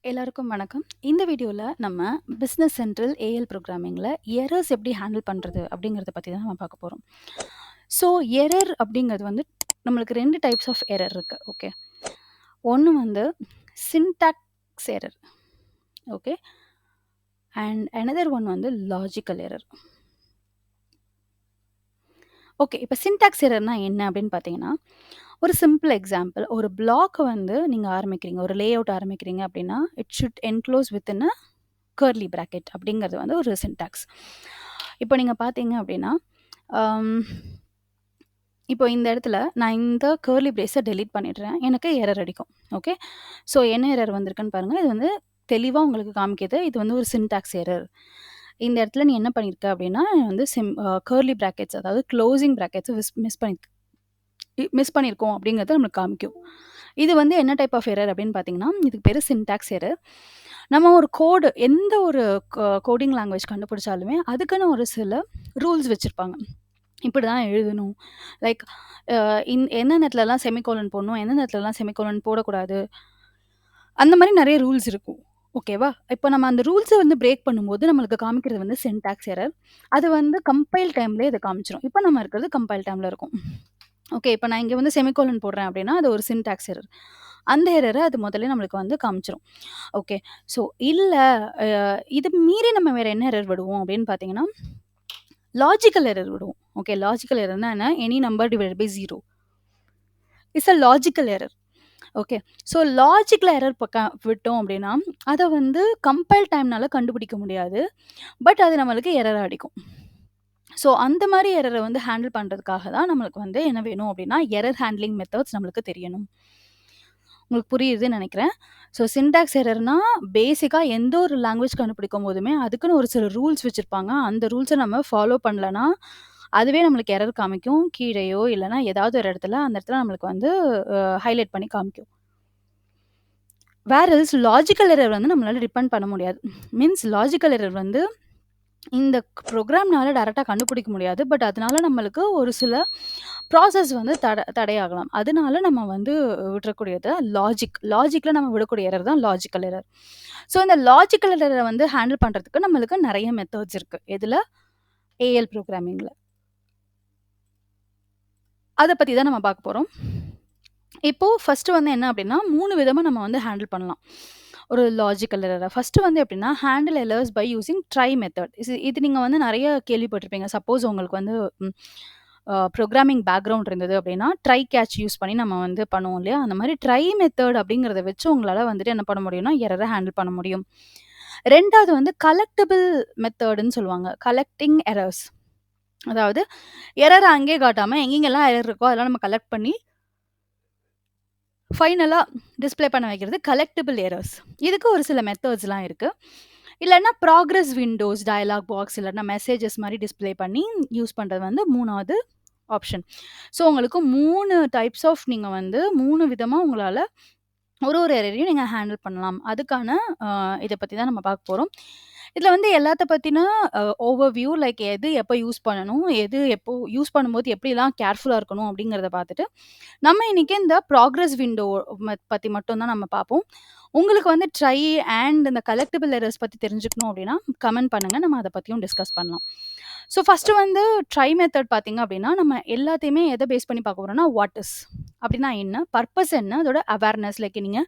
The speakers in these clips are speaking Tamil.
எல்லாருக்கும் வணக்கம். இந்த வீடியோல நம்ம பிசினஸ் சென்ட்ரல் ஏஎல் ப்ரோக்ராமிங்ல எரர்ஸ் எப்படி ஹேண்டில் பண்றது அப்படிங்கிறத பத்தி தான் நம்ம பார்க்க போறோம். ஸோ எரர் அப்படிங்கிறது வந்து நம்மளுக்கு 2 டைப்ஸ் ஆஃப் எரர் இருக்கு. ஓகே. ஒண்ணு வந்து syntax error. Okay. And another one வந்து லாஜிக்கல் எரர். ஓகே. இப்ப சின்டாக்ஸ் எரர்னா என்ன அப்படின்னு பார்த்தீங்கன்னா, ஒரு சிம்பிள் எக்ஸாம்பிள். ஒரு பிளாக் வந்து நீங்க ஆரம்பிக்கிறீங்க. ஒரு லேஅவுட் ஆரம்பிக்கிறீங்க அப்படின்னா, it should enclose within a curly bracket அப்படிங்கிறது வந்து ஒரு சின்டாக்ஸ். இப்போ நீங்க பார்த்தீங்க அப்படின்னா, அம் இப்போ இந்த இடத்துல நான் இந்த கர்லி பிரேஸ டெலீட் பண்ணிடுறேன். எனக்கு எரர் அடிக்கும். ஓகே. ஸோ என்ன எரர் வந்திருக்குன்னு பாருங்க. இது வந்து தெளிவா உங்களுக்கு காமிக்குது. இது வந்து ஒரு சின்டாக்ஸ் எரர். இந்த இடத்துல நீ என்ன பண்ணியிருக்க அப்படின்னா, வந்து கர்லி பிராக்கெட்ஸ் அதாவது க்ளோசிங் பிராக்கெட்ஸ மிஸ் பண்ணியிருக்கோம் அப்படிங்கிறத நம்மளுக்கு காமிக்கும். இது வந்து என்ன டைப் ஆஃப் எரர் அப்படின்னு பார்த்தீங்கன்னா, இதுக்கு பேரு சின்டாக்ஸ் எரர். நம்ம ஒரு கோடு எந்த ஒரு கோடிங் லாங்குவேஜ் கண்டுபிடிச்சாலுமே, அதுக்குன்னு ஒரு சில ரூல்ஸ் வச்சிருப்பாங்க. இப்படிதான் எழுதணும். லைக் எந்த நேரத்துலலாம் செமிகோலன் போடணும், எந்த நேரத்துலலாம் செமிகோலன் போடக்கூடாது. அந்த மாரி நெறைய ரூல்ஸ் இருக்கும். ஓகேவா? இப்ப நம்ம அந்த ரூல்ஸ வந்து பிரேக் பண்ணும்போது, நம்மளுக்கு காமிக்கிறது வந்து சின்டாக்ஸ் எரர். அது வந்து கம்பைல் டைம்லயே அது காமிச்சுரும். இப்ப நம்ம இருக்கிறது கம்பைல் டைம்ல இருக்கோம். ஓகே. இப்ப நான் இங்க வந்து செமிகோலன் போடுறேன் அப்படின்னா, அது ஒரு சின்டாக்ஸ் எரர். அந்த எரர அது முதல்லே நம்மளுக்கு வந்து காமிச்சுரும். ஓகே. ஸோ இல்ல அ இது மீறி நம்ம வேற என்ன எரர் விடுவோம் அப்படின்னு பார்த்தீங்கன்னா, லாஜிக்கல் எரர் விடுவோம். ஓகே. லாஜிக்கல் எரர்னா என்ன? Any number divided by 0 is a logical error. Okay. So லாஜிக்ல எரர் விட்டோம் அப்படின்னா, அத வந்து கம்பைல் டைம்னால கண்டுபிடிக்க முடியாது. பட் அது நம்மளுக்கு எரர் அடிக்கும். ஸோ அந்த மாரி எரர வந்து ஹேண்டில் பண்றதுக்காக தான் நம்மளுக்கு வந்து என்ன வேணும் அப்படின்னா, எரர் ஹேண்ட்லிங் மெத்தட்ஸ் நம்மளுக்கு தெரியணும். உங்களுக்கு புரியுதுன்னு நெனைக்கிறேன். ஸோ சின்டாக்ஸ் எரர்னா பேசிக்கா எந்த ஒரு லாங்குவேஜ் கண்டுபிடிக்கும்போதுமே, அதுக்குன்னு ஒரு சில ரூல்ஸ் வச்சிருப்பாங்க. அந்த ரூல்ஸ நம்ம ஃபாலோ பண்ணலனா, அதுவே நம்மளுக்கு எரர் காமிக்கும். கீழயோ இல்லன்னா ஏதாவது ஒரு இடத்துல, அந்த இடத்துல நம்மளுக்கு வந்து ஹைலைட் பண்ணி காமிக்கும். வேர் எல்ஸ் லாஜிக்கல் எரர் வந்து நம்மளால டிபெண்ட் பண்ண முடியாது. மீன்ஸ் லாஜிக்கல் எரர் வந்து இந்த ப்ரோகிராம்னால டைரக்ட்டா கண்டுபிடிக்க முடியாது. பட் அதனால நம்மளுக்கு ஒரு சில ப்ராசஸ் வந்து தடையாகலாம். அதனால நம்ம வந்து விட்டுறக்கூடியது லாஜிக்ல நம்ம விடக்கூடிய எரர் தான் லாஜிக்கல் எரர். ஸோ இந்த லாஜிக்கல் எரர வந்து ஹேண்டில் பண்றதுக்கு நம்மளுக்கு நெறைய மெத்தட்ஸ் இருக்கு. எதுல? ஏஎல் ப்ரோகிராமிங்ல. அத பத்தி தான் நம்ம பார்க்க போறோம். இப்போ ஃபர்ஸ்ட்டு வந்து என்ன அப்டின்னா, 3 விதமா நம்ம வந்து ஹேண்டில் பண்ணலாம். ஒரு லாஜிக்கல் எரர. ஃபர்ஸ்ட்டு வந்து எப்டின்னா, handle errors by using try method. இது நீங்க வந்து நெறைய கேள்விப்பட்டிருப்பீங்க. சப்போஸ் உங்களுக்கு வந்து ம் ப்ரோகிராமிங் பேக்ரவுண்ட் இருந்தது அப்டின்னா, ட்ரை கேட்ச் யூஸ் பண்ணி நம்ம வந்து பண்ணுவோம் இல்லையா? அந்த மாரி ட்ரை மெத்தட் அப்டிங்கிறத வச்சு உங்களால வந்துட்டு என்ன பண்ண முடியும்னா, எரர ஹேண்டில் பண்ண முடியும். 2வது வந்து கலெக்டபிள் மெத்தடுன்னு சொல்லுவாங்க. Collecting errors. அதாவது எரர அங்கேயே காட்டாம எங்கெங்கெல்லாம் எரர் இருக்கோ அதெல்லாம் நம்ம கலெக்ட் பண்ணி ஃபைனலா டிஸ்ப்ளே பண்ண வைக்கிறது கலெக்டபிள் எரர்ஸ். இதுக்கு ஒரு சில மெத்தட்ஸ்லாம் இருக்கு. இல்லன்னா ப்ராக்ரஸ் விண்டோஸ், டயலாக் பாக்ஸ் இல்லன்னா மெசேஜஸ் மாரி டிஸ்ப்ளே பண்ணி யூஸ் பண்றது வந்து 3வது ஆப்ஷன். ஸோ உங்களுக்கு 3 டைப்ஸ் ஆஃப் நீங்க வந்து 3 விதமா உங்களால ஒரு எரரையும் நீங்க ஹேண்டில் பண்ணலாம். அதுக்கான அ இத பத்தி தான் நம்ம பார்க்க போறோம். இதுல வந்து எல்லாத்த பத்தின ஓவர்வியூ லைக் எது எப்ப யூஸ் பண்ணணும், எது எப்போ யூஸ் பண்ணும்போது எப்படிலாம் கேர்ஃபுல்லா இருக்கணும் அப்படிங்கிறத பார்த்துட்டு, நம்ம இன்னைக்கு இந்த ப்ராக்ரஸ் விண்டோ பத்தி மட்டும் தான் நம்ம பார்ப்போம். உங்களுக்கு வந்து ட்ரை அண்ட் இந்த கலெக்டிபிள் எரர்ஸ் பத்தி தெரிஞ்சுக்கணும் அப்படின்னா, கமெண்ட் பண்ணுங்க. நம்ம அத பத்தியும் டிஸ்கஸ் பண்ணலாம். ஸோ ஃபர்ஸ்ட்டு வந்து ட்ரை மெத்தட் பார்த்தீங்க அப்படின்னா, நம்ம எல்லாத்தையுமே எத பேஸ் பண்ணி பார்க்க போறோம்னா, வாட் இஸ் அப்படின்னா என்ன? பர்ப்பஸ் என்ன? அதோட அவேர்னஸ் லைக் நீங்க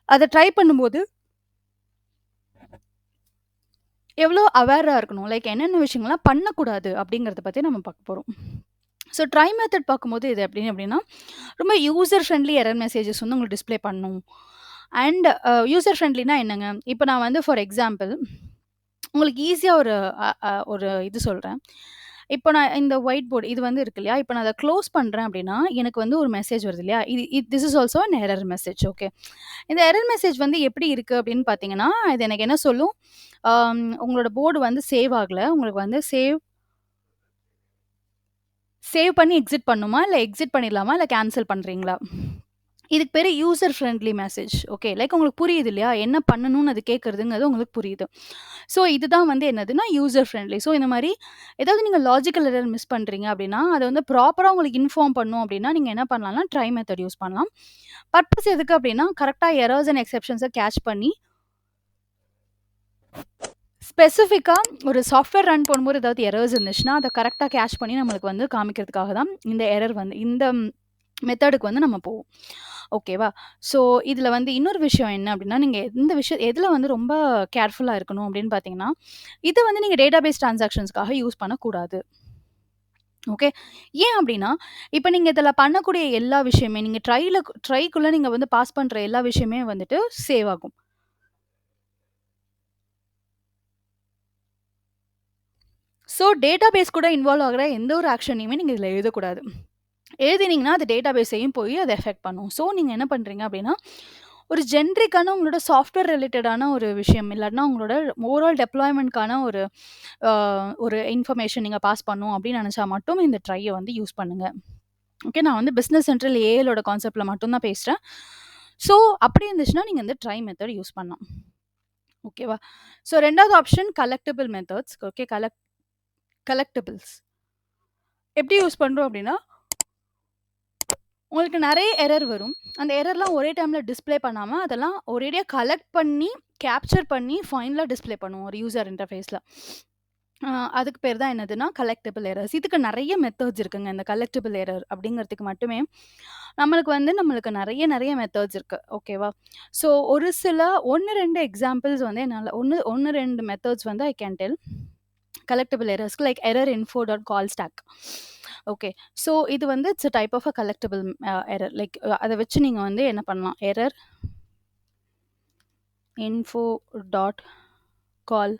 அத ட்ரை பண்ணும்போது எவ்வளோ அவேரா இருக்கணும்? லைக் என்னென்ன விஷயங்கள்லாம் பண்ணக்கூடாது அப்படிங்கிறத பத்தி நம்ம பார்க்க போறோம். ஸோ ட்ரை மெத்தட் பார்க்கும்போது இது எப்படின்னா, ரொம்ப யூசர் ஃப்ரெண்ட்லி எரர் மெசேஜஸ் வந்து உங்களுக்கு டிஸ்ப்ளே பண்ணும். அண்ட் யூசர் ஃப்ரெண்ட்லினா என்னங்க? இப்ப நான் வந்து ஃபார் எக்ஸாம்பிள் உங்களுக்கு ஈஸியா ஒரு இது சொல்றேன். இப்போ நான் இந்த ஒயிட் போர்ட் இது வந்து இருக்கு இல்லையா? இப்ப நான் அத க்ளோஸ் பண்றேன் அப்படின்னா, எனக்கு வந்து ஒரு மெசேஜ் வருது இல்லையா? This is also an error message. Okay. இந்த எரர் மெசேஜ் வந்து எப்படி இருக்கு அப்படின்னு பார்த்தீங்கன்னா, இது எனக்கு என்ன சொல்லும்? உங்களோட போர்டு வந்து சேவ் ஆகல. உங்களுக்கு வந்து சேவ் பண்ணி எக்ஸிட் பண்ணணுமா? இல்ல எக்ஸிட் பண்ணிடலாமா? இல்ல கேன்சல் பண்றீங்களா? இதுக்கு பேரு user friendly message. Okay. Like உங்களுக்கு புரியுது இல்லையா? என்ன பண்ணணும்னு அது கேட்கறதுங்கிறது உங்களுக்கு புரியுது. ஸோ இதுதான் வந்து என்னதுன்னா, யூசர் ஃப்ரெண்ட்லி. ஸோ இந்த மாரி ஏதாவது நீங்க லாஜிக்கல் எரர் மிஸ் பண்றீங்க அப்படின்னா, அத வந்து ப்ராப்பரா உங்களுக்கு இன்ஃபார்ம் பண்ணும் அப்படின்னா, நீங்க என்ன பண்ணலாம்னா, ட்ரை மெத்தட் யூஸ் பண்ணலாம். பர்ப்பஸ் எதுக்கு அப்படின்னா, கரெக்ட்டா எரர்ஸ் அண்ட் எக்செப்ஷன்ஸ கேட்ச் பண்ணி ஸ்பெசிஃபிக்கா ஒரு சாஃப்ட்வேர் ரன் பண்ணும்போது ஏதாவது எரர்ஸ் இருந்துச்சுன்னா, அத கரெக்ட்டா கேட்ச் பண்ணி நம்மளுக்கு வந்து காமிக்கிறதுக்காக தான் இந்த எரர் வந்து இந்த மெத்தடுக்கு வந்து நம்ம போவோம். ஓகேவா? ஸோ இதுல வந்து இன்னொரு விஷயம் என்ன அப்டின்னா, நீங்க எந்த எதுல வந்து ரொம்ப கேர்ஃபுல்லா இருக்கணும் அப்டின்னு பார்த்தீங்கன்னா, இத வந்து நீங்க டேட்டாபேஸ் டிரான்சாக்ஷன்ஸ்க்காக யூஸ் பண்ணக்கூடாது. ஓகே. ஏன் அப்டின்னா, இப்ப நீங்க இதுல பண்ணக்கூடிய எல்லா விஷயமே நீங்க ட்ரைக்குள்ள நீங்க வந்து பாஸ் பண்ற எல்லா விஷயமே வந்துட்டு சேவ் ஆகும். ஸோ டேட்டாபேஸ் கூட இன்வால்வ் ஆகுற எந்த ஒரு ஆக்ஷனையுமே நீங்க இதுல எழுதக்கூடாது. எழுதினீங்கன்னா, அது டேட்டாபேஸையும் போய் அது எஃபெக்ட் பண்ணும். ஸோ நீங்க என்ன பண்றீங்க அப்டின்னா, ஒரு ஜெனரிக்கான உங்களோட சாஃப்ட்வேர் ரிலேட்டடான ஒரு விஷயம், இல்லாட்டினா உங்களோட ஓவரால் டெப்ளாய்மென்ட்க்கான அ ஒரு இன்ஃபர்மேஷன் நீங்க பாஸ் பண்ணணும் அப்டின்னு நெனச்சா மட்டும் இந்த ட்ரைய வந்து யூஸ் பண்ணுங்க. ஓகே. நான் வந்து பிசினஸ் சென்ட்ரல் ஏஎலோட கான்செப்ட்ல மட்டும் தான் பேசுறேன். ஸோ அப்படி இருந்துச்சுன்னா, நீங்க இந்த ட்ரை மெத்தட் யூஸ் பண்ணலாம். ஓகேவா? ஸோ 2வது ஆப்ஷன் கலெக்டிபிள் மெத்தட்ஸ். ஓகே. கலெக்டிபிள்ஸ். எப்படி யூஸ் பண்றோம் அப்படின்னா, உங்களுக்கு நெறைய எரர் வரும். அந்த எரர்லாம் ஒரே டைம்ல டிஸ்ப்ளே பண்ணாம, அதெல்லாம் ஒரேடியா கலெக்ட் பண்ணி, கேப்சர் பண்ணி ஃபைனலா டிஸ்ப்ளே பண்ணுவோம் ஒரு யூசர் இன்டர்ஃபேஸ்ல. அ அதுக்கு பேர் தான் என்னதுன்னா, கலெக்டிபிள் எரர்ஸ். இதுக்கு நெறைய மெத்தட்ஸ் இருக்குங்க. இந்த கலெக்டிபிள் எரர் அப்படிங்கிறதுக்கு மட்டுமே, நம்மளுக்கு நெறைய மெத்தட்ஸ் இருக்கு. ஓகேவா? ஸோ ஒரு சில 1, 2 எக்ஸாம்பிள்ஸ் வந்து என்னால 1, 2 மெத்தட்ஸ் வந்து ஐ கேன் டெல். கலெக்டிபிள் எரர்ஸ்க்கு like error info dot call stack. Okay. So இது வந்து it's a type of a collectible error. Like அத வச்சு நீங்க வந்து என்ன பண்ணலாம்? Error info dot call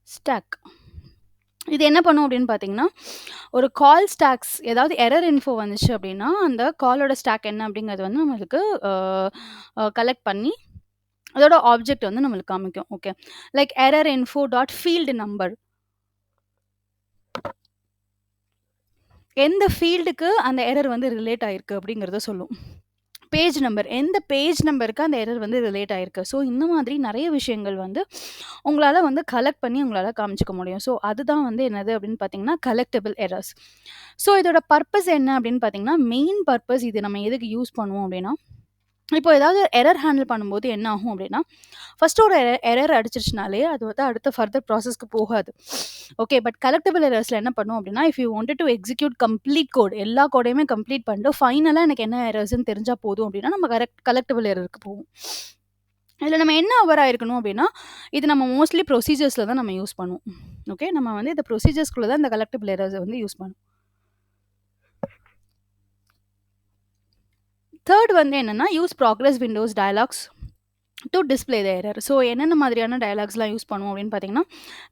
stack. இது என்ன பண்ணும் அப்படின்னு பார்த்தீங்கன்னா, ஒரு கால் ஸ்டாக்ஸ் ஏதாவது எரர் இன்ஃபோ வந்துச்சு அப்படின்னா, அந்த காலோட ஸ்டாக் என்ன அப்படிங்கிறது வந்து நம்மளுக்கு அ அ கலெக்ட் பண்ணி, அதோட ஆப்ஜெக்ட் வந்து நம்மளுக்கு காமிக்கும். Okay. Like error info dot field number. எந்த ஃபீல்டுக்கு அந்த எரர் வந்து ரிலேட் ஆயிருக்கு அப்படிங்கிறத சொல்லும். Page number. எந்த பேஜ் நம்பருக்கு அந்த எரர் வந்து ரிலேட் ஆயிருக்கு. ஸோ இந்த மாதிரி நெறைய விஷயங்கள் வந்து உங்களால வந்து கலெக்ட் பண்ணி உங்களால காமிச்சுக்க முடியும். ஸோ அதுதான் வந்து என்னது அப்படின்னு பார்த்தீங்கன்னா, கலெக்டிபிள் எரர்ஸ். ஸோ இதோட பர்ப்பஸ் என்ன அப்படின்னு பார்த்தீங்கன்னா, மெயின் பர்ப்பஸ் இது நம்ம எதுக்கு யூஸ் பண்ணுவோம் அப்படின்னா, இப்போ ஏதாவது எரர் ஹேண்டில் பண்ணும்போது என்ன ஆகும் அப்படின்னா, ஃபர்ஸ்ட்டு ஒரு எரர் அடிச்சிருச்சுனாலே, அது வந்து அடுத்த ஃபர்தர் ப்ராசஸ்க்கு போகாது. ஓகே. பட் கலெக்டிபிள் எரர்ஸ்ல என்ன பண்ணும் அப்படின்னா, if you wanted to execute complete code எல்லா கோடையுமே கம்ப்ளீட் பண்ணிட்டு, ஃபைனலா எனக்கு என்ன எரர்ஸ்ன்னு தெரிஞ்சா போதும் அப்படின்னா, நம்ம கலெக்டிபிள் எரருக்கு போவோம். இதுல நம்ம என்ன அவரா இருக்கணும் அப்படின்னா, இது நம்ம மோஸ்ட்லி ப்ரொசீஜர்ஸ்ல தான் நம்ம யூஸ் பண்ணுவோம். ஓகே. நம்ம வந்து இந்த ப்ரொசீஜர்ஸ்குள்ள தான் இந்த கலெக்டிபிள் எரர்ஸ வந்து யூஸ் பண்ணுவோம். 3 வந்து என்னன்னா, use progress windows dialogs to display the error. So என்னென்ன மாதிரியான டயலாக்ஸ்லாம் யூஸ் பண்ணுவோம் அப்படின்னு பார்த்தீங்கன்னா,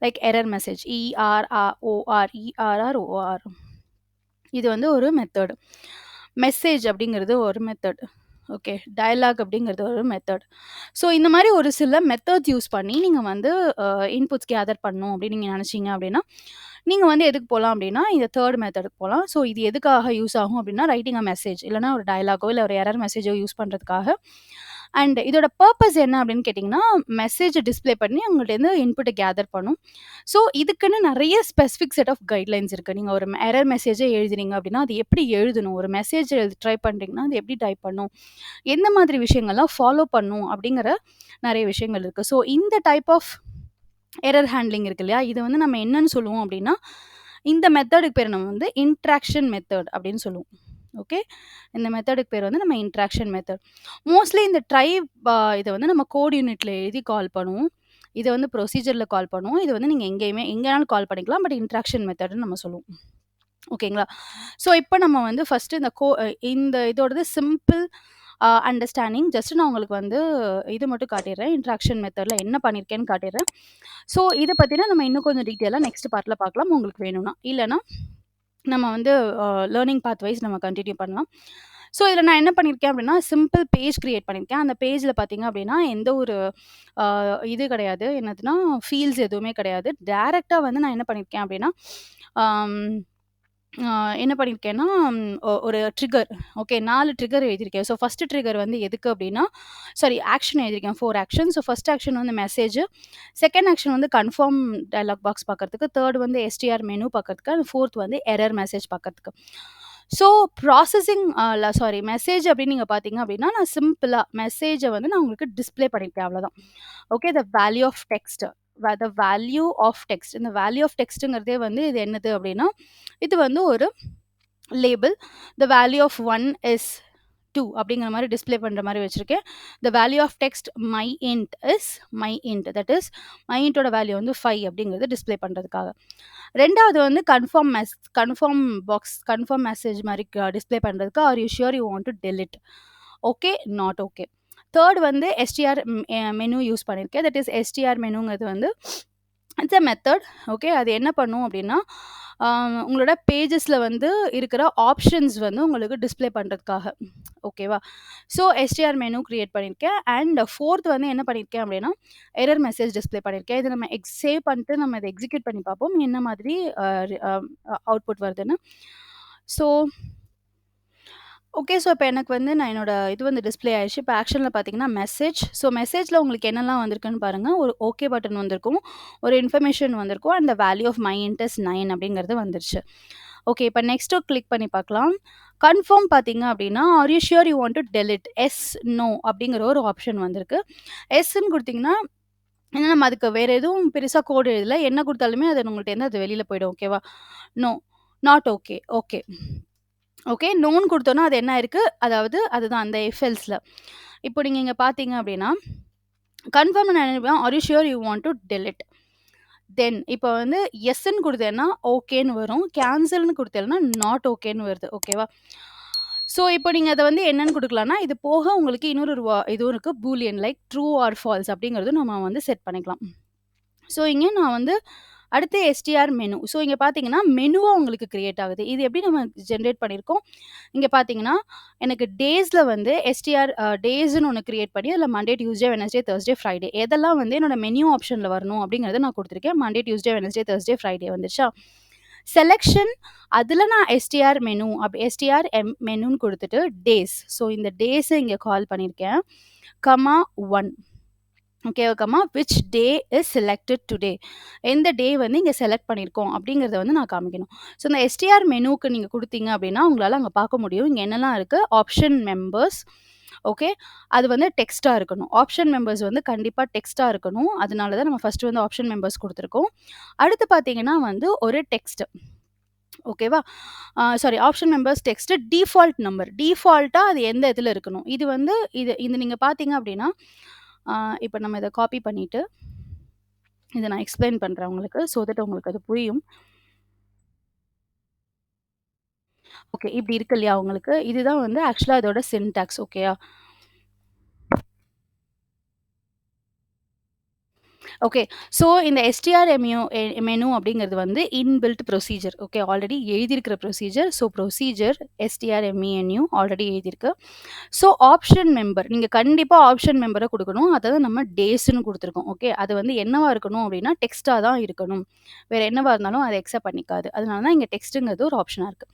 லைக் எரர் மெசேஜ் ERROR. இது வந்து ஒரு மெத்தட். மெசேஜ் அப்படிங்கிறது ஒரு மெத்தட். ஓகே. டயலாக் அப்படிங்கிறது ஒரு மெத்தட். ஸோ இந்த மாரி ஒரு சில மெத்தட்ஸ் யூஸ் பண்ணி நீங்க வந்து இன்புட்ஸ் கேதர் பண்ணணும் அப்படின்னு நீங்க நெனச்சீங்க அப்படின்னா, நீங்க வந்து எதுக்கு போலாம் அப்படின்னா, இந்த 3 மெத்தடுக்கு போலாம். ஸோ இது எதுக்காக யூஸ் ஆகும் அப்படின்னா, ரைட்டிங் அ மெசேஜ் இல்லன்னா ஒரு டயலாகோ இல்ல ஒரு எரர் மெசேஜோ யூஸ் பண்றதுக்காக. அண்ட் இதோட பர்ப்பஸ் என்ன அப்படின்னு கேட்டீங்கன்னா, மெசேஜ டிஸ்ப்ளே பண்ணி உங்கள்ட்டேருந்து இன்புட்ட கேதர் பண்ணும். ஸோ இதுக்குன்னு நெறைய ஸ்பெசிஃபிக் செட் ஆஃப் கைட்லைன்ஸ் இருக்கு. நீங்க ஒரு எரர் மெசேஜே எழுதுறீங்க அப்படின்னா, அது எப்படி எழுதணும்? ஒரு மெசேஜ் ட்ரை பண்றீங்கன்னா, அது எப்படி டைப் பண்ணணும்? எந்த மாதிரி விஷயங்கள்லாம் ஃபாலோ பண்ணும்? அப்படிங்கிற நெறைய விஷயங்கள் இருக்கு. ஸோ இந்த டைப் ஆஃப் எரர் ஹேண்ட்லிங் இருக்கு இல்லையா? இத வந்து நம்ம என்னன்னு சொல்லுவோம் அப்படின்னா, இந்த மெத்தடுக்கு பேரு நம்ம வந்து இன்ட்ராக்ஷன் மெத்தட் அப்படின்னு சொல்லுவோம். ஓகே. இந்த மெத்தடுக்கு பேர் வந்து நம்ம இன்ட்ராக்ஷன் மெத்தட். மோஸ்ட்லி இந்த ட்ரை இத வந்து நம்ம கோட் யூனிட்ல எழுதி கால் பண்ணுவோம். இத வந்து ப்ரொசீஜர்ல கால் பண்ணுவோம். இது வந்து நீங்க எங்கேனாலும் கால் பண்ணிக்கலாம். பட் இன்ட்ராக்ஷன் மெத்தட்ன்னு நம்ம சொல்லுவோம். ஓகேங்களா? ஸோ இப்ப நம்ம வந்து ஃபர்ஸ்ட்டு இந்த இதோடது சிம்பிள் அண்டர்ஸ்டாண்டிங் ஜஸ்ட் நான் உங்களுக்கு வந்து இது மட்டும் காட்டிர்றேன். இன்ட்ராக்ஷன் மெத்தட்ல என்ன பண்ணியிருக்கேன்னு காட்டிர்றேன். ஸோ இத பத்தினா நம்ம இன்னும் கொஞ்சம் டீட்டெயிலா நெக்ஸ்ட் பார்ட்ல பார்க்கலாம் உங்களுக்கு வேணும்னா. இல்லன்னா நம்ம வந்து லேர்னிங் பாத் வைஸ் நம்ம கன்டின்யூ பண்ணலாம். ஸோ இதில நான் என்ன பண்ணியிருக்கேன் அப்படின்னா, சிம்பிள் பேஜ் கிரியேட் பண்ணியிருக்கேன். அந்த பேஜ்ல பார்த்தீங்க அப்படின்னா, எந்த ஒரு அ இது கிடையாது. ஃபீல்ட்ஸ் எதுவுமே கிடையாது. டைரக்ட்டா வந்து நான் என்ன பண்ணியிருக்கேன் அப்படின்னா, அம் அ என்ன பண்ணியிருக்கேன்னா, ஒரு ட்ரிகர் ஓகே 4 ட்ரிகர் எழுதியிருக்கேன். ஸோ ஃபர்ஸ்ட் ட்ரிகர் வந்து எதுக்கு அப்டின்னா சாரி ஆக்ஷன் எழுதியிருக்கேன் 4 ஆக்ஷன். ஸோ ஃபர்ஸ்ட் ஆக்ஷன் வந்து மெசேஜ், செகண்ட் ஆக்ஷன் வந்து கன்ஃபர்ம் டயலாக் பாக்ஸ் பார்க்கறதுக்கு, தேர்ட் வந்து எஸ்டிஆர் மெனு பார்க்கறதுக்கு, அண்ட் ஃபோர்த் வந்து எரர் மெசேஜ் பார்க்கறதுக்கு. ஸோ ப்ராசஸிங் சாரி மெசேஜ் அப்படின்னு நீங்க பார்த்தீங்க அப்படின்னா, நான் சிம்பிளா மெசேஜ வந்து நான் உங்களுக்கு டிஸ்ப்ளே பண்ணியிருக்கேன் அவ்வளோதான். Okay the value of text the value of text இந்த வேல்யூ ஆஃப் டெக்ஸ்ட்ங்கிறதே வந்து இது என்னது அப்படின்னா, இது வந்து ஒரு label. The value of 1 is 2 அப்படிங்கிற மாரி டிஸ்ப்ளே பண்ற மாரி வச்சிருக்கேன். The value of text my int is my int that is my இன்ட்டோட வேல்யூ வந்து 5 அப்படிங்கிறத டிஸ்ப்ளே பண்றதுக்காக. 2வது வந்து கன்ஃபார்ம் பாக்ஸ் கன்ஃபார்ம் மெசேஜ் மாரி டிஸ்ப்ளே பண்றதுக்கு are you sure you want to delete okay, not okay. 3 வந்து எஸ்டிஆர் மெனு யூஸ் பண்ணியிருக்கேன். தட் இஸ் எஸ்டிஆர் மெனுங்கிறது வந்து இட்ஸ் அ மெத்தட். ஓகே. அது என்ன பண்ணும் அப்டின்னா, உங்களோட பேஜஸ்ல வந்து இருக்கிற ஆப்ஷன்ஸ் வந்து உங்களுக்கு டிஸ்ப்ளே பண்றதுக்காக. ஓகேவா? ஸோ எஸ்டிஆர் மெனு கிரியேட் பண்ணியிருக்கேன். அண்ட் 4த் வந்து என்ன பண்ணியிருக்கேன் அப்டின்னா, எரர் மெசேஜ் டிஸ்ப்ளே பண்ணியிருக்கேன். இத நம்ம சேவ் பண்ணிட்டு நம்ம இத எக்ஸிக்யூட் பண்ணி பார்ப்போம். என்ன மாதிரி அ ரி அ அவுட்புட் வருதுன்னு. So okay. ஸோ, இப்ப எனக்கு வந்து நான் என்னோட இது வந்து டிஸ்ப்ளே ஆயிருச்சு. இப்ப ஆக்ஷன்ல பார்த்தீங்கன்னா, மெசேஜ். ஸோ, மெசேஜ்ல உங்களுக்கு என்னலாம் வந்திருக்குன்னு பாருங்க. ஒரு ஓகே பட்டன் வந்திருக்கும். ஒரு இன்ஃபர்மேஷன் வந்திருக்கும். And the value of my int is 9 அப்படிங்கிறது வந்துருச்சு. ஓகே. இப்ப நெக்ஸ்ட் கிளிக் பண்ணி பார்க்கலாம். கன்ஃபர்ம் பார்த்தீங்க அப்படின்னா, are you sure you want to delete? Yes, no அப்படிங்கிற ஒரு ஆப்ஷன் வந்திருக்கு. எஸ்ன்னு குடுத்தீங்கன்னா, ஏன்னா நம்ம அதுக்கு வேற எதுவும் பெருசா கோட் எழுதல. என்ன குடுத்தாலுமே அது உங்கள்ட்டேருந்து அது வெளில போயிடும். ஓகேவா? No, not okay, okay. Okay. நோன்னு குடுத்தோம்னா, அது என்ன ஆயிருக்கு? அதாவது அதுதான் அந்த எல்ஸ்ல. இப்போ நீங்க இங்க பார்த்தீங்க அப்டின்னா, கன்ஃபார்ம் நான் என்ன பண்ணுவேன், are you sure you want to delete? Then இப்போ வந்து எஸ்ன்னு குடுத்தேன்னா, ஓகேன்னு வரும். கேன்சல்ன்னு குடுத்தேன்னா, நாட் ஓகேன்னு வருது. ஓகேவா? ஸோ, இப்போ நீங்க அத வந்து என்னன்னு குடுக்கலாம்னா, இது போக உங்களுக்கு இன்னொரு இதுவும் இருக்கு. Boolean like true or false அப்டிங்கிறதும் நம்ம வந்து செட் பண்ணிக்கலாம். ஸோ, இங்க நான் வந்து அடுத்து எஸ்டிஆர் மெனு. ஸோ, இங்க பார்த்தீங்கன்னா, மெனுவா உங்களுக்கு கிரியேட் ஆகுது. இது எப்படி நம்ம ஜெனரேட் பண்ணியிருக்கோம், இங்க பார்த்தீங்கன்னா, எனக்கு டேஸ்ல வந்து எஸ்டிஆர் டேஸ்ன்னு ஒண்ணு கிரியேட் பண்ணி, அதில Monday, Tuesday, Wednesday, Thursday, Friday எதெல்லாம் வந்து என்னோட மெனு ஆப்ஷன்ல வரணும் அப்படிங்கிறத நான் குடுத்துருக்கேன். Monday, Tuesday, Wednesday, Thursday, Friday வந்துருச்சா? செலக்ஷன் அதில நான் எஸ்டிஆர் மெனு எஸ்டிஆர் மெனுன்னு குடுத்துட்டு டேஸ். ஸோ, இந்த டேஸ இங்க கால் பண்ணியிருக்கேன். கமா 1 ஓகேவா? Comma which day is selected today. எந்த டே வந்து இங்க செலக்ட் பண்ணியிருக்கோம் அப்படிங்கிறத வந்து நான் காமிக்கணும். ஸோ, இந்த எஸ்டிஆர் மெனுக்கு நீங்க குடுத்தீங்க அப்படின்னா, உங்களால அங்க பார்க்க முடியும். இங்க என்னலாம் இருக்கு? Option members. ஓகே. அது வந்து டெக்ஸ்ட்டா இருக்கணும். ஆப்ஷன் மெம்பர்ஸ் வந்து கண்டிப்பா டெக்ஸ்ட்டா இருக்கணும். அதனால தான் நம்ம ஃபர்ஸ்ட் வந்து ஆப்ஷன் மெம்பர்ஸ் குடுத்துருக்கோம். அடுத்து பார்த்தீங்கன்னா வந்து ஒரு டெக்ஸ்ட். ஓகேவா? Sorry option members text default number. டிஃபால்ட்டா அது எந்த இதுல இருக்கணும். இது வந்து இது நீங்க பார்த்தீங்க அப்படின்னா, அ இப்ப நம்ம இத காப்பி பண்ணிட்டு, இத நான் எக்ஸ்ப்ளைன் பண்றேன் உங்களுக்கு. ஸோ தட் உங்களுக்கு அது புரியும். ஓகே. இப்படி இருக்கு இல்லையா உங்களுக்கு? இதுதான் வந்து ஆக்சுவலா இதோட சின்டாக்ஸ் ஓகேயா? ஓகே. ஸோ இந்த மெனு அப்படிங்கிறது வந்து இன்பில்ட் ப்ரொசீஜர். ஓகே. ஆல்ரெடி எழுதியிருக்கிற ப்ரொசீஜர். ஸோ ப்ரொசீஜர் எஸ்டிஆர்எம்இஎன்யூ ஆல்ரெடி எழுதியிருக்கு. ஸோ ஆப்ஷன் மெம்பர் நீங்க கண்டிப்பா ஆப்ஷன் மெம்பர குடுக்கணும். அத நம்ம டேஸ்ன்னு குடுத்துருக்கோம். ஓகே. அது வந்து என்னவா இருக்கணும் அப்படின்னா, டெக்ஸ்ட்டா தான் இருக்கணும். வேற என்னவா இருந்தாலும் அத அக்செப்ட் பண்ணிக்காது. அதனால தான் இங்க டெக்ஸ்ட்ங்கிறது ஒரு ஆப்ஷனா இருக்கு.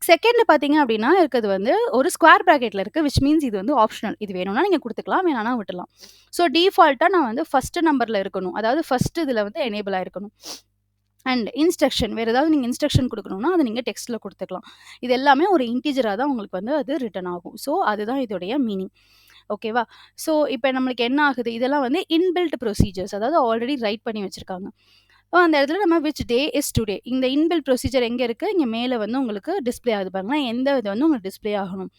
செகண்ட் பார்த்தீங்க அப்படின்னா, இருக்கிறது வந்து ஒரு ஸ்க்வேர் பிராக்கெட்ல இருக்கு. விச் மீன்ஸ் இது வந்து ஆப்ஷனல். இது வேணும்னா நீங்க குடுத்துக்கலாம். வேணாம்னா விட்டுறலாம். ஸோ டிஃபால்ட்டா நான் வந்து ஃபர்ஸ்ட் நம்பர்ல இருக்கணும். அதாவது ஃபர்ஸ்ட் இதுல வந்து எனேபிள் ஆயிருக்கணும். அண்ட் இன்ஸ்ட்ரக்ஷன் வேற ஏதாவது நீங்க இன்ஸ்ட்ரக்ஷன் குடுக்கணும்னா, அத நீங்க டெக்ஸ்ட்ல குடுத்துக்கலாம். இது எல்லாமே ஒரு இன்டிஜரா தான் உங்களுக்கு வந்து அது ரிட்டர்ன் ஆகும். ஸோ அதுதான் இதோடைய மீனிங். ஓகேவா? ஸோ இப்ப நம்மளுக்கு என்ன ஆகுது? இதெல்லாம் வந்து இன்பில்ட் ப்ரொசீஜர்ஸ் அதாவது ஆல்ரெடி ரைட் பண்ணி வச்சிருக்காங்க. அந்த இடத்துல நம்ம விச் டே இஸ் டுடே. இந்த இன்பில்ட் ப்ரொசீஜர் எங்க இருக்கு? இங்க மேல வந்து உங்களுக்கு டிஸ்ப்ளே ஆகுது பாருங்களேன். எந்த இது வந்து உங்களுக்கு டிஸ்ப்ளே ஆகணும்.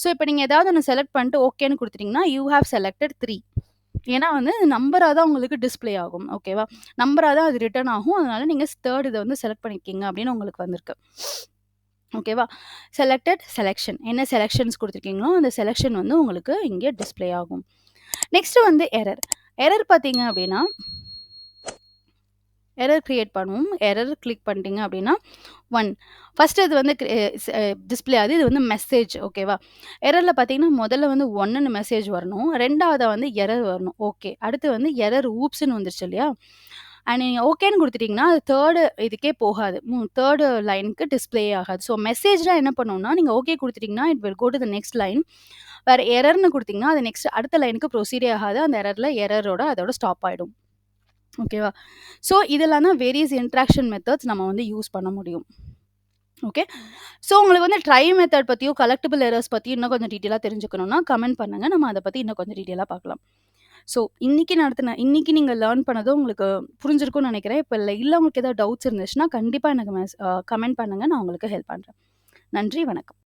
ஸோ இப்ப நீங்க ஏதாவது ஒண்ணு செலக்ட் பண்ணிட்டு ஓகேன்னு குடுத்துட்டீங்கன்னா, யூ ஹேவ் செலக்டட் 3. ஏன்னா வந்து நம்பரா தான் உங்களுக்கு டிஸ்ப்ளே ஆகும். ஓகேவா? நம்பரா தான் அது ரிட்டர்ன் ஆகும். அதனால நீங்க 3 இத வந்து செலக்ட் பண்ணியிருக்கீங்க அப்படின்னு உங்களுக்கு வந்திருக்கு. ஓகேவா? செலக்ஷன். என்ன செலக்ஷன்ஸ் குடுத்துருக்கீங்களோ, அந்த செலக்ஷன் வந்து உங்களுக்கு இங்க டிஸ்ப்ளே ஆகும். நெக்ஸ்ட் வந்து எரர். எரர் பார்த்தீங்க அப்படின்னா, எரர் கிரியேட் பண்ணுவோம். எரர் கிளிக் பண்ணிட்டீங்க அப்படின்னா, 1 ஃபர்ஸ்ட் இது வந்து டிஸ்ப்ளே ஆகுது. இது வந்து மெசேஜ் ஓகேவா? எரர்ல பார்த்தீங்கன்னா, முதல்ல வந்து 1ன்னு மெசேஜ் வரணும். 2வதா வந்து எரர் வரணும். ஓகே. அடுத்து வந்து எரர் ஊப்ஸ்ன்னு வந்துருச்சு இல்லையா? அண்ட் நீங்க ஓகேன்னு குடுத்துட்டீங்கன்னா, அது 3 இதுக்கே போகாது. 3 லைனுக்கு டிஸ்ப்ளே ஆகாது. ஸோ மெசேஜ்லாம் என்ன பண்ணும்னா, நீங்க ஓகே குடுத்துட்டீங்கன்னா, it will go to the next line. வேற எரர்ன்னு குடுத்தீங்கன்னா, அது நெக்ஸ்ட் அடுத்த லைனுக்கு ப்ரொசீடே ஆகாது. அந்த எரரோட அதோட ஸ்டாப் ஆயிடும். ஓகேவா? ஸோ இதெல்லாம் தான் வேரியஸ் இன்டராக்ஷன் மெத்தட்ஸ் நம்ம வந்து யூஸ் பண்ண முடியும். ஓகே. ஸோ உங்களுக்கு வந்து ட்ரை மெத்தட் பத்தியும், கலெக்டிபிள் எரர்ஸ் பத்தியும் இன்னும் கொஞ்சம் டீட்டெயிலா தெரிஞ்சுக்கணும்னா, கமெண்ட் பண்ணுங்க. நம்ம அத பத்தி இன்னும் கொஞ்சம் டீட்டெயிலா பார்க்கலாம். ஸோ இன்னைக்கு நீங்க லேர்ன் பண்ணதும் உங்களுக்கு புரிஞ்சிருக்கும்னு நெனைக்கிறேன். இல்ல உங்களுக்கு ஏதாவது டவுட்ஸ் இருந்துச்சுன்னா, கண்டிப்பா எனக்கு கமெண்ட் பண்ணுங்க. நான் உங்களுக்கு ஹெல்ப் பண்றேன். நன்றி, வணக்கம்.